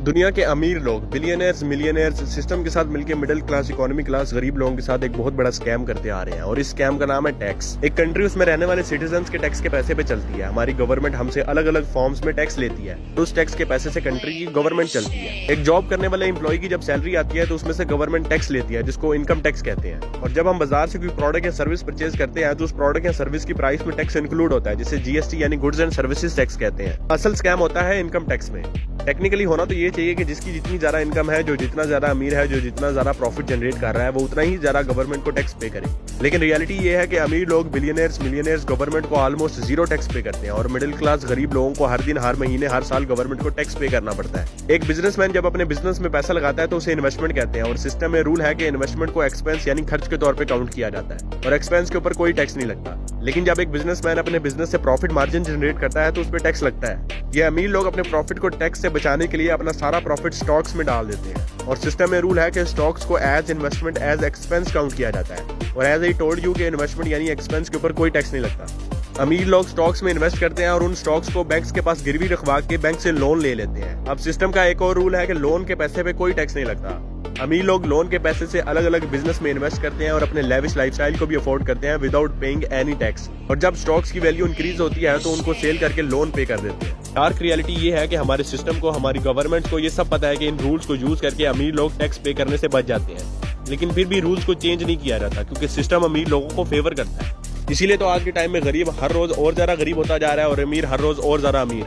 दुनिया के अमीर लोग बिलियनर्स मिलियनर्स सिस्टम के साथ मिलकर मिडिल क्लास इकोनॉमी क्लास गरीब लोगों के साथ एक बहुत बड़ा स्कैम करते आ रहे हैं और इस स्कैम का नाम है टैक्स। एक कंट्री उसमें रहने वाले सिटीजन्स के टैक्स के पैसे पे चलती है। हमारी गवर्नमेंट हमसे अलग अलग फॉर्म्स में टैक्स लेती है, तो उस टैक्स के पैसे से कंट्री की गवर्नमेंट चलती है। एक जॉब करने वाले एम्प्लॉय की जब सैलरी आती है तो उसमें से गवर्नमेंट टैक्स लेती है, जिसको इनकम टैक्स कहते हैं। और जब हम बाजार से कोई प्रोडक्ट या सर्विस परचेज करते हैं तो उस प्रोडक्ट या सर्विस की प्राइस में टैक्स इंक्लूड होता है, जिसे जीएसटी यानी गुड्स एंड सर्विसेज टैक्स कहते हैं। असल स्कैम होता है इनकम टैक्स में। टेक्निकली होना तो ये चाहिए कि जिसकी जितनी ज्यादा इनकम है, जो जितना ज्यादा अमीर है, जो जितना ज्यादा प्रॉफिट जनरेट कर रहा है, वो उतना ही ज्यादा गवर्नमेंट को टैक्स पे करे। लेकिन रियलिटी ये है कि अमीर लोग बिलियनर्स मिलियनर्स गवर्नमेंट को ऑलमोस्ट जीरो टैक्स पे करते हैं और मिडिल क्लास गरीब लोगों को हर दिन हर महीने हर साल गवर्नमेंट को टैक्स पे करना पड़ता है। एक बिजनेसमैन जब अपने बिजनेस में पैसा लगाता है तो उसे इन्वेस्टमेंट कहते हैं और सिस्टम में रूल है कि इन्वेस्टमेंट को एक्सपेंस यानी खर्च के तौर पर काउंट किया जाता है और एक्सपेंस के ऊपर कोई टैक्स नहीं लगता। लेकिन जब एक बिजनेसमैन अपने बिजनेस से प्रॉफिट मार्जिन जनरेट करता है तो उस पर टैक्स लगता है। ये अमीर लोग अपने प्रॉफिट को टैक्स से बचाने के लिए अपना सारा प्रॉफिट स्टॉक्स में डाल देते हैं और सिस्टम में रूल है कि स्टॉक्स को as investment as expense count किया जाता है और एज आई टोल्ड यू कि इन्वेस्टमेंट यानी एक्सपेंस के ऊपर कोई टैक्स नहीं लगता। अमीर लोग स्टॉक्स में इन्वेस्ट करते हैं और उन स्टॉक्स को बैंक्स के पास गिरवी रखवा के बैंक से लोन ले लेते हैं। अब सिस्टम का एक और रूल है कि लोन के पैसे पे कोई टैक्स नहीं लगता। अमीर लोग लोन के पैसे से अलग अलग बिजनेस में इन्वेस्ट करते हैं और अपने लेविश लाइफस्टाइल को भी अफोर्ड करते हैं विदाउट पेइंग एनी टैक्स। और जब स्टॉक्स की वैल्यू इंक्रीज होती है तो उनको सेल करके लोन पे कर देते हैं। डार्क रियलिटी ये है कि हमारे सिस्टम को, हमारी गवर्नमेंट को ये सब पता है कि इन रूल्स को यूज करके अमीर लोग टैक्स पे करने से बच जाते हैं, लेकिन फिर भी रूल्स को चेंज नहीं किया जाता क्योंकि सिस्टम अमीर लोगों को फेवर करता है। इसीलिए तो आज के टाइम में गरीब हर रोज और ज्यादा गरीब होता जा रहा है और अमीर हर रोज और ज्यादा अमीर।